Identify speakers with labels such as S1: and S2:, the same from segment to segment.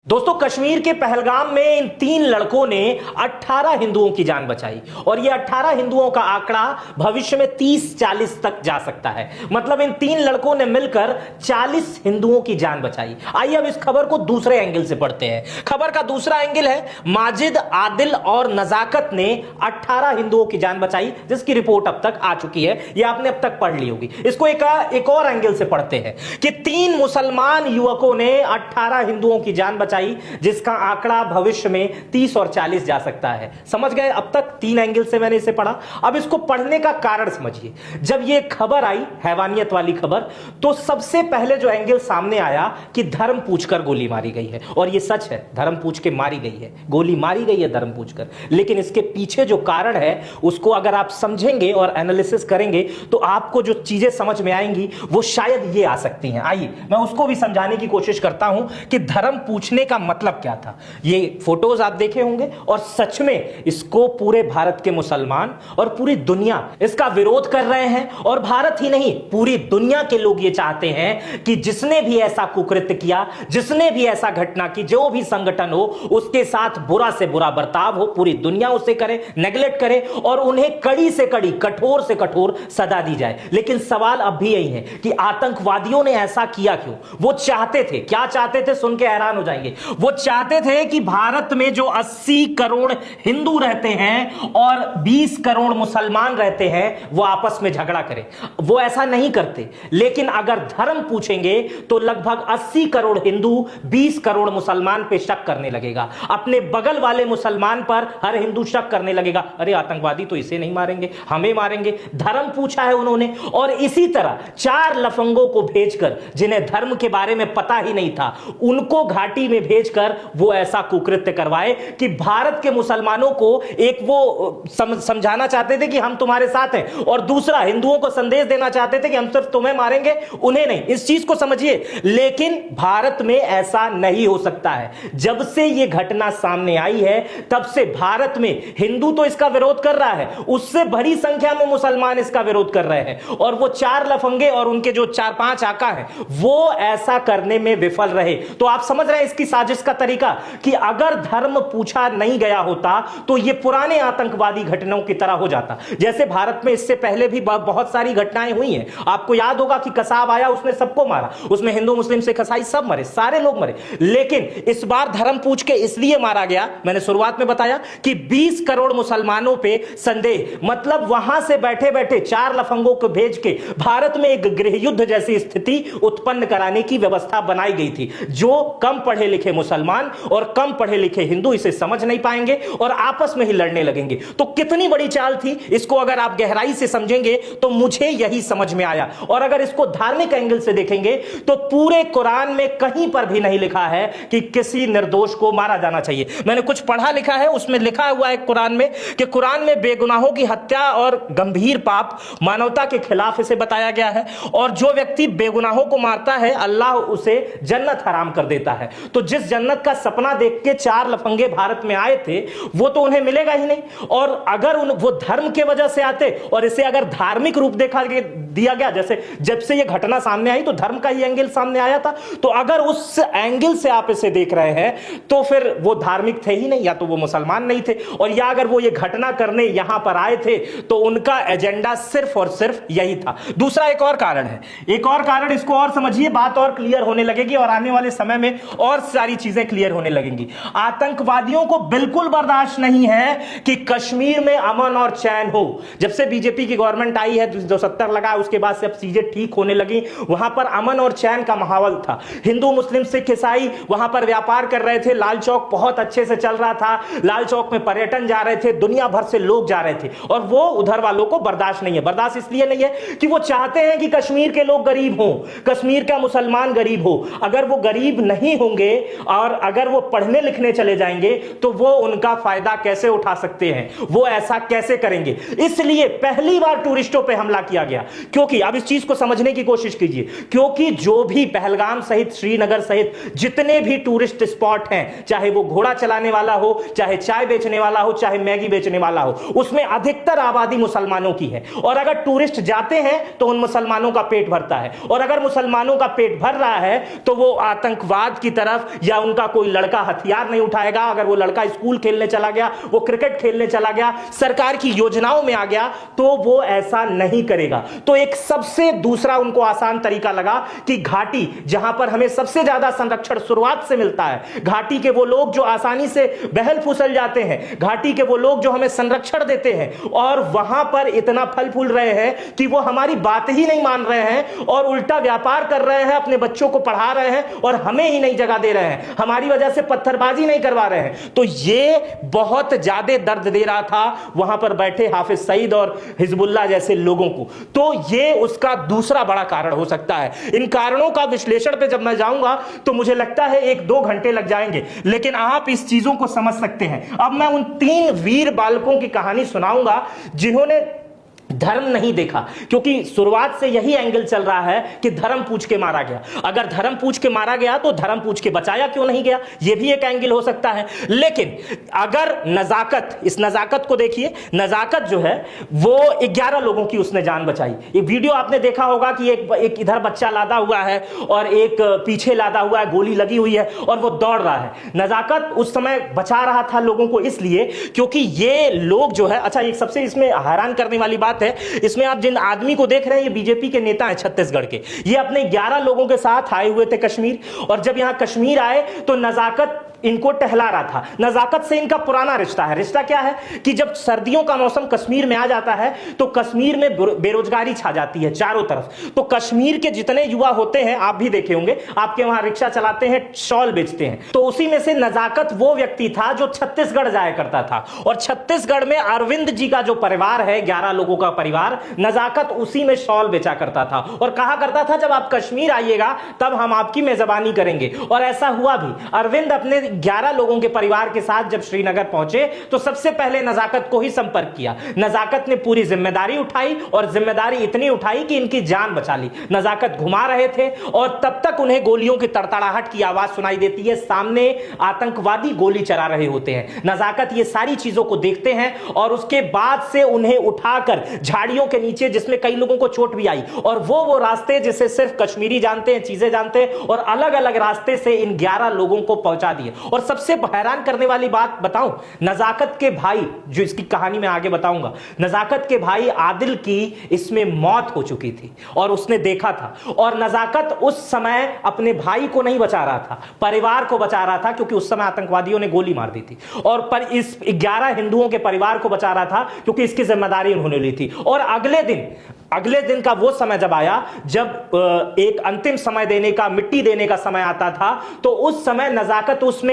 S1: दोस्तों, कश्मीर के पहलगाम में इन 3 लड़कों ने 18 हिंदुओं की जान बचाई और ये 18 हिंदुओं का आंकड़ा भविष्य में 30-40 तक जा सकता है। मतलब इन 3 लड़कों ने मिलकर 40 हिंदुओं की जान बचाई। आइए अब इस खबर को दूसरे एंगल से पढ़ते हैं। खबर का दूसरा एंगल है माजिद, आदिल और नजाकत ने 18 हिंदुओं की जान बचाई, जिसकी रिपोर्ट अब तक आ चुकी है। यह आपने अब तक पढ़ ली होगी। इसको एक और एंगल से पढ़ते हैं कि 3 मुसलमान युवकों ने 18 हिंदुओं की जान बचाई, जिसका आंकड़ा भविष्य में 30 और 40 जा सकता है। समझ गए? अब तक 3 एंगल से मैंने इसे पढ़ा। अब इसको पढ़ने का कारण समझिए। जब यह खबर आई, हैवानियत वाली खबर, तो सबसे पहले जो एंगल सामने आया कि धर्म पूछकर गोली मारी गई है। और यह सच है, धर्म पूछ के मारी गई है, गोली मारी गई है धर्म पूछकर। लेकिन इसके पीछे जो कारण है उसको अगर आप समझेंगे और एनालिसिस करेंगे तो आपको जो चीजें समझ में आएंगी वो शायद ये आ सकती हैं। आइए मैं उसको भी समझाने की कोशिश करता हूं कि धर्म पूछने का मतलब क्या था। ये फोटोज आप देखे होंगे और सच में इसको पूरे भारत के मुसलमान और पूरी दुनिया इसका विरोध कर रहे हैं। और भारत ही नहीं, पूरी दुनिया के लोग ये चाहते हैं कि जिसने भी ऐसा कुकृत्य किया, जिसने भी ऐसा घटना की, जो भी संगठन हो, उसके साथ बुरा से बुरा बर्ताव हो, पूरी दुनिया उसे करे, नेगलेक्ट करे और उन्हें कड़ी से कड़ी, कठोर से कठोर सजा दी जाए। लेकिन सवाल अब भी यही है कि आतंकवादियों ने ऐसा किया क्यों? वो चाहते थे, क्या चाहते थे? सुन के हैरान हो जाएंगे। वो चाहते थे कि भारत में जो 80 करोड़ हिंदू रहते हैं और 20 करोड़ मुसलमान रहते हैं, वो आपस में झगड़ा करें। वो ऐसा नहीं करते। लेकिन अगर धर्म पूछेंगे तो लगभग 80 करोड़ हिंदू 20 करोड़ मुसलमान पे शक करने लगेगा। अपने बगल वाले मुसलमान पर हर हिंदू शक करने लगेगा, अरे आतंकवादी तो इसे नहीं मारेंगे, हमें मारेंगे। धर्म पूछा है उन्होंने। और इसी तरह 4 लफंगों को भेजकर, जिन्हें धर्म के बारे में पता ही नहीं था, उनको घाटी में भेजकर वो ऐसा कुकृत्य करवाए कि भारत के मुसलमानों को एक वो समझाना चाहते थे कि हम तुम्हारे साथ हैं, और दूसरा हिंदुओं को संदेश देना चाहते थे कि हम सिर्फ तुम्हें मारेंगे, उन्हें नहीं। इस चीज को समझिए। लेकिन भारत में ऐसा नहीं हो सकता है। जब से यह घटना सामने आई है तब से भारत में हिंदू तो इसका विरोध कर रहा है, उससे बड़ी संख्या में मुसलमान इसका विरोध कर रहे हैं। और वो 4 लफंगे और उनके जो 4-5 आका हैं, वो ऐसा करने में विफल रहे। तो आप समझ रहे हैं इसकी साजिश का तरीका, कि अगर धर्म पूछा नहीं गया होता तो यह पुराने आतंकवादी घटनाओं की तरह हो जाता। जैसे भारत में इससे पहले भी बहुत सारी घटनाएं हुई हैं। आपको याद होगा कि कसाब आया, उसने सबको मारा, उसमें हिंदू, मुस्लिम, सिख, ईसाई सब मरे, सारे लोग मरे। लेकिन इस बार धर्म पूछ के इसलिए मारा गया, मैंने शुरुआत में बताया कि 20 करोड़ मुसलमानों पे संदेह। मतलब वहां से बैठे बैठे 4 लफंगों को भेज के भारत में एक गृह युद्ध जैसी स्थिति उत्पन्न कराने की व्यवस्था बनाई गई थी। जो कम पढ़े लिखे मुसलमान और कम पढ़े लिखे हिंदू इसे समझ नहीं पाएंगे और आपस में ही लड़ने लगेंगे। तो कितनी बड़ी चाल थी, इसको अगर आप गहराई से समझेंगे तो मुझे यही समझ में आया। और अगर इसको धार्मिक एंगल से देखेंगे तो पूरे कुरान में कहीं पर भी नहीं लिखा है कि किसी निर्दोष को मारा जाना चाहिए। मैंने कुछ पढ़ा लिखा है, उसमें लिखा हुआ है कुरान में कि कुरान में बेगुनाहों की हत्या और गंभीर पाप मानवता के खिलाफ इसे बताया गया है। और जो व्यक्ति बेगुनाहों को मारता है, अल्लाह उसे जन्नत हराम कर देता है। तो जिस जन्नत का सपना देख के 4 लफंगे भारत में आए थे, वो तो उन्हें मिलेगा ही नहीं। और अगर वो धर्म के वजह से आते और इसे अगर धार्मिक रूप दिया गया, जैसे जब से ये घटना सामने आई तो धर्म का ही एंगल सामने आया था, तो अगर उस एंगल से आप इसे देख रहे हैं तो फिर वो धार्मिक थे ही नहीं, या तो वो मुसलमान नहीं थे, और या अगर वो ये घटना करने यहां पर आए थे तो उनका एजेंडा सिर्फ और सिर्फ यही था। दूसरा एक और कारण है, एक और कारण, इसको और समझिए, बात और क्लियर होने लगेगी और आने वाले समय में और सारी चीजें क्लियर होने लगेंगी। आतंकवादियों को बिल्कुल बर्दाश्त नहीं है कि कश्मीर में अमन और चैन हो। जब से बीजेपी की गवर्नमेंट आई है, जो 70 लगा, उसके बाद से अब चीजें ठीक होने लगी। वहां पर अमन और चैन का माहौल था। हिंदू, मुस्लिम, सिख, ईसाई वहां पर व्यापार कर रहे थे। लाल चौक बहुत अच्छे से चल रहा था। लाल चौक में पर्यटन जा रहे थे, दुनिया भर से लोग जा रहे थे। और वो उधर वालों को बर्दाश्त नहीं है। बर्दाश्त इसलिए नहीं है कि वो चाहते हैं कि कश्मीर के लोग गरीब हो, कश्मीर का मुसलमान गरीब हो। अगर वो गरीब नहीं होंगे और अगर वो पढ़ने लिखने चले जाएंगे तो वो उनका फायदा कैसे उठा सकते हैं, वो ऐसा कैसे करेंगे। इसलिए पहली बार टूरिस्टों पे हमला किया गया क्योंकि अब इस चीज को समझने की कोशिश कीजिए, क्योंकि जो भी पहलगाम सहित, श्रीनगर सहित जितने भी टूरिस्ट स्पॉट हैं, चाहे वो घोड़ा चलाने वाला हो, चाहे चाय बेचने वाला हो, चाहे मैगी बेचने वाला हो, उसमें अधिकतर आबादी मुसलमानों की है। और अगर टूरिस्ट जाते हैं तो उन मुसलमानों का पेट भरता है, और अगर मुसलमानों का पेट भर रहा है तो वो आतंकवाद की तरफ, या उनका कोई लड़का हथियार नहीं उठाएगा। अगर वो लड़का स्कूल खेलने चला गया, वो क्रिकेट खेलने चला गया, सरकार की योजनाओं में आ गया, तो वो ऐसा नहीं करेगा। तो एक सबसे दूसरा उनको आसान तरीका लगा कि घाटी, जहां पर हमें सबसे ज्यादा संरक्षण शुरुआत से मिलता है, घाटी के वो लोग जो आसानी से बहल फुसल जाते हैं, घाटी के वो लोग जो हमें संरक्षण देते हैं, और वहां पर इतना फल फूल रहे हैं कि वो हमारी बात ही नहीं मान रहे हैं और उल्टा व्यापार कर रहे हैं, अपने बच्चों को पढ़ा रहे हैं और हमें ही नहीं जगह दे रहे हैं, हमारी वजह से पत्थरबाजी नहीं करवा रहे हैं। तो ये बहुत ज्यादा दर्द दे रहा था वहां पर बैठे हाफिज सईद और हिजबुल्लाह जैसे लोगों को। तो ये उसका दूसरा बड़ा कारण हो सकता है। इन कारणों का विश्लेषण पे जब मैं जाऊंगा तो मुझे लगता है 1-2 घंटे लग जाएंगे, लेकिन आप इस चीजों को समझ सकते हैं। अब मैं उन 3 वीर बालकों की कहानी सुनाऊंगा जिन्होंने धर्म नहीं देखा, क्योंकि शुरुआत से यही एंगल चल रहा है कि धर्म पूछ के मारा गया। अगर धर्म पूछ के मारा गया तो धर्म पूछ के बचाया क्यों नहीं गया, यह भी एक एंगल हो सकता है। लेकिन अगर नजाकत, इस नजाकत को देखिए, नजाकत जो है वो 11 लोगों की उसने जान बचाई। ये वीडियो आपने देखा होगा कि एक इधर बच्चा लादा हुआ है और एक पीछे लादा हुआ है, गोली लगी हुई है और वो दौड़ रहा है। नजाकत उस समय बचा रहा था लोगों को इसलिए क्योंकि ये लोग जो है, अच्छा एक सबसे इसमें हैरान करने वाली बात है, इसमें आप जिन आदमी को देख रहे हैं ये बीजेपी के नेता हैं छत्तीसगढ़ के। ये अपने 11 लोगों के साथ आए हुए थे कश्मीर, और जब यहां कश्मीर आए तो नजाकत इनको टहला रहा था। नजाकत से इनका पुराना रिश्ता है। रिश्ता क्या है कि जब सर्दियों का मौसम कश्मीर में आ जाता है तो कश्मीर में बेरोजगारी छा जाती है चारों तरफ। तो कश्मीर के जितने युवा होते हैं, आप भी देखे होंगे, आपके वहां रिक्शा चलाते हैं, शॉल बेचते हैं, तो उसी में से नजाकत वो व्यक्ति था जो छत्तीसगढ़ जाया करता था। और छत्तीसगढ़ में अरविंद जी का जो परिवार है, 11 लोगों का परिवार, नजाकत उसी में शॉल बेचा करता था और कहा करता था जब आप कश्मीर आइएगा तब हम आपकी मेजबानी करेंगे। और ऐसा हुआ भी। अरविंद अपने 11 लोगों के परिवार के साथ जब श्रीनगर पहुंचे तो सबसे पहले नजाकत को ही संपर्क किया। नजाकत ने पूरी जिम्मेदारी उठाई और जिम्मेदारी इतनी उठाई कि इनकी जान बचा ली। नजाकत घुमा रहे थे और तब तक उन्हें गोलियों की तड़तड़ाहट की आवाज सुनाई देती है, सामने आतंकवादी गोली चला रहे होते हैं। नजाकत ये सारी चीजों को देखते हैं और उसके बाद से उन्हें उठाकर झाड़ियों के नीचे, जिसमें कई लोगों को चोट भी आई, और वो रास्ते जिसे सिर्फ कश्मीरी जानते हैं, चीजें जानते हैं, और अलग अलग रास्ते से इन 11 लोगों को पहुंचा दिए। और सबसे हैरान करने वाली बात बताऊं, नजाकत के भाई, जो इसकी कहानी में आगे बताऊंगा, नजाकत के भाई आदिल की इसमें मौत हो चुकी थी और उसने देखा था। और नजाकत उस समय अपने भाई को नहीं बचा रहा था, परिवार को बचा रहा था, क्योंकि उस समय आतंकवादियों ने गोली मार दी थी। और पर इस 11 हिंदुओं के परिवार को बचा रहा था क्योंकि इसकी जिम्मेदारी उन्होंने ली थी। और अगले दिन का वो समय जब आया, जब एक अंतिम समय देने का, मिट्टी देने का समय आता था, तो उस समय नजाकत उसमें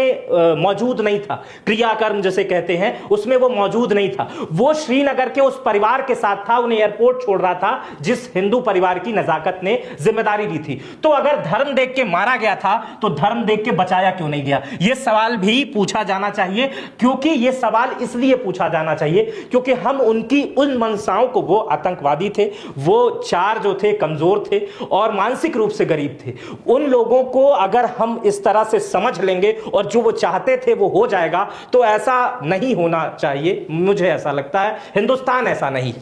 S1: मौजूद नहीं था। क्रियाकर्म जिसे कहते हैं, उसमें वो मौजूद नहीं था। वो श्रीनगर के उस परिवार के साथ था, उन्हें एयरपोर्ट छोड़ रहा था जिस हिंदू परिवार की नजाकत ने जिम्मेदारी दी थी। तो अगर धर्म देख के मारा गया था तो धर्म देख के बचाया क्यों नहीं गया, यह सवाल भी पूछा जाना चाहिए। क्योंकि यह सवाल इसलिए पूछा जाना चाहिए क्योंकि हम उनकी उन मंशाओं को, वो आतंकवादी थे, वो 4 जो थे कमजोर थे और मानसिक रूप से गरीब थे, उन लोगों को अगर हम इस तरह से समझ लेंगे और जो वो चाहते थे वो हो जाएगा, तो ऐसा नहीं होना चाहिए। मुझे ऐसा लगता है, हिंदुस्तान ऐसा नहीं।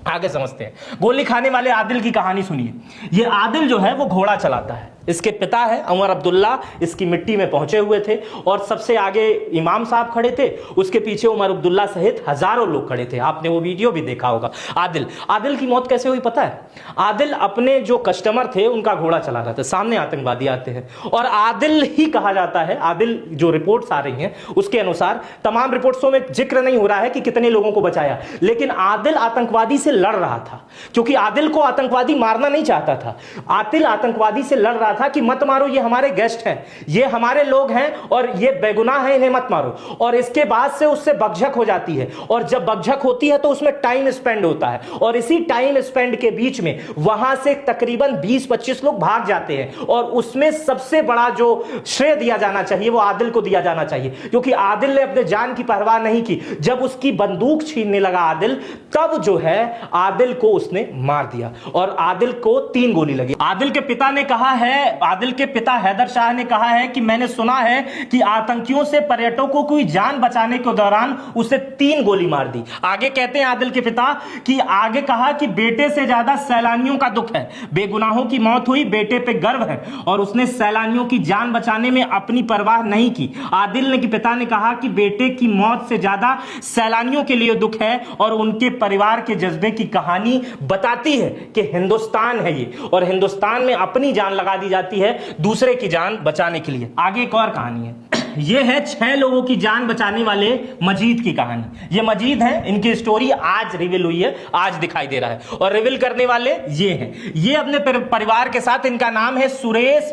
S1: आगे समझते हैं। गोली खाने वाले आदिल की कहानी सुनिए। ये आदिल जो है वो घोड़ा चलाता है। इसके पिता है उमर अब्दुल्ला, इसकी मिट्टी में पहुंचे हुए थे और सबसे आगे इमाम साहब खड़े थे, उसके पीछे उमर अब्दुल्ला सहित हजारों लोग खड़े थे। आपने वो वीडियो भी देखा होगा। आदिल की मौत कैसे हुई पता है? आदिल अपने जो कस्टमर थे उनका घोड़ा चला रहा था, सामने आतंकवादी आते हैं और आदिल ही कहा जाता है। आदिल, जो रिपोर्ट्स आ रही हैं उसके अनुसार, तमाम रिपोर्ट्सों में जिक्र नहीं हो रहा है कि कितने लोगों को बचाया, लेकिन आदिल आतंकवादी से लड़ रहा था क्योंकि आदिल को आतंकवादी मारना नहीं चाहता था। आदिल आतंकवादी से लड़ रहा था था कि मत मारो, ये हमारे गेस्ट हैं, ये हमारे लोग हैं और ये बेगुनाह है, इन्हें मत मारो। और इसके बाद से उससे बकझक हो जाती है, और जब बकझक होती है तो उसमें टाइम स्पेंड होता है, और इसी टाइम स्पेंड के बीच में वहां से तकरीबन 20-25 लोग भाग जाते हैं। और उसमें सबसे बड़ा जो श्रेय दिया जाना चाहिए वो आदिल को दिया जाना चाहिए, क्योंकि आदिल ने अपने जान की परवाह नहीं की। जब उसकी बंदूक छीनने लगा आदिल, तब जो है आदिल को उसने मार दिया, और आदिल को 3 गोली लगी। आदिल के पिता ने कहा है, आदिल के पिता हैदर शाह ने कहा है कि मैंने सुना है कि आतंकियों से पर्यटकों की जान बचाने के दौरान उसे 3 गोली मार दी। आगे कहते हैं आदिल के पिता कि आगे कहा कि बेटे से ज्यादा सैलानियों का दुख है, बेगुनाहों की मौत हुई, बेटे पे गर्व है, और उसने सैलानियों की जान बचाने में अपनी परवाह नहीं की। आदिल ने के पिता ने कहा कि बेटे की मौत से ज्यादा सैलानियों के लिए दुख है, और उनके परिवार के जज्बे की कहानी बताती है कि हिंदुस्तान है ये, और हिंदुस्तान में अपनी जान लगा दी जाती है दूसरे की जान बचाने के लिए। आगे एक और कहानी है, ये है 6 लोगों की जान बचाने वाले मजीद की कहानी। ये मजीद है, इनकी स्टोरी आज रिवील हुई है, आज दिखाई दे रहा है, और रिवील करने वाले ये हैं। ये अपने परिवार के साथ, इनका नाम है सुरेश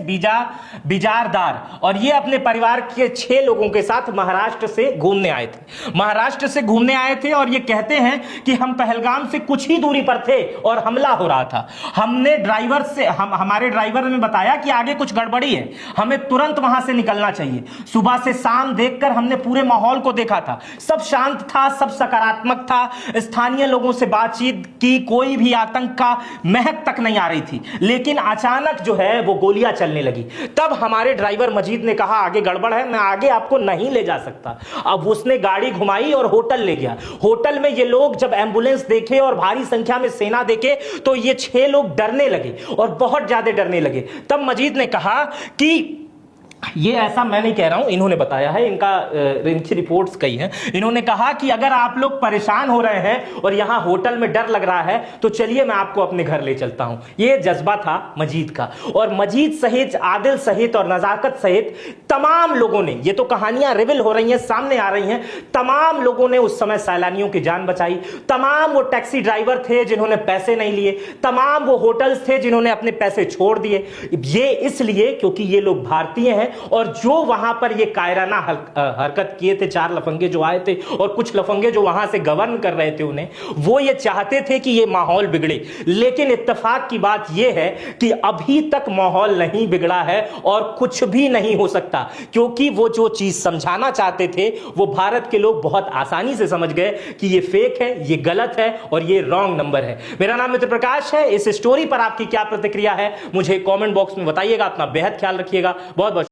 S1: बिजारदार, और ये अपने परिवार के 6 लोगों के साथ महाराष्ट्र से घूमने आए थे। और ये कहते हैं कि हम पहलगाम से कुछ ही दूरी पर थे और हमला हो रहा था। हमारे ड्राइवर ने बताया कि आगे कुछ गड़बड़ी है, हमें तुरंत वहां से निकलना चाहिए। सुबह से शाम देखकर हमने पूरे माहौल को देखा था, सब शांत था, सब सकारात्मक था, स्थानीय लोगों से बातचीत की, कोई भी आतंक का महक तक नहीं आ रही थी। लेकिन अचानक जो है वो गोलियां चलने लगी। तब हमारे ड्राइवर मजीद ने कहा आगे गड़बड़ है, मैं आगे आपको नहीं ले जा सकता। अब उसने गाड़ी घुमाई और होटल ले गया। होटल में ये लोग जब एम्बुलेंस देखे और भारी संख्या में सेना देखे तो ये 6 लोग डरने लगे, और बहुत ज्यादा डरने लगे। तब मजीद ने कहा कि ये ऐसा मैं नहीं कह रहा हूं, इन्होंने बताया है, इनकी रिपोर्ट्स कही हैं। इन्होंने कहा कि अगर आप लोग परेशान हो रहे हैं और यहां होटल में डर लग रहा है तो चलिए मैं आपको अपने घर ले चलता हूं। ये जज्बा था मजीद का, और मजीद सहित, आदिल सहित और नजाकत सहित तमाम लोगों ने, ये तो कहानियां रिवील हो रही हैं, सामने आ रही हैं, तमाम लोगों ने उस समय सैलानियों की जान बचाई। तमाम वो टैक्सी ड्राइवर थे जिन्होंने पैसे नहीं लिए, तमाम वो होटल्स थे जिन्होंने अपने पैसे छोड़ दिए। ये इसलिए क्योंकि ये लोग भारतीय हैं, और जो वहां पर ये कायराना हरकत किए थे 4 लफंगे जो आए थे और कुछ लफंगे जो वहां से गवर्न कर रहे थे उन्हें, वो ये चाहते थे कि ये माहौल बिगड़े। लेकिन इत्तेफाक की बात ये है कि अभी तक माहौल नहीं बिगड़ा है और कुछ भी नहीं हो सकता, क्योंकि वो जो चीज समझाना चाहते थे वो भारत के लोग बहुत आसानी से समझ गए कि ये फेक है, ये गलत है और ये रॉन्ग नंबर है। मेरा नाम मित्र प्रकाश है। इस स्टोरी पर आपकी क्या प्रतिक्रिया है मुझे कमेंट बॉक्स में बताइएगा। अपना बेहद ख्याल रखिएगा। बहुत बहुत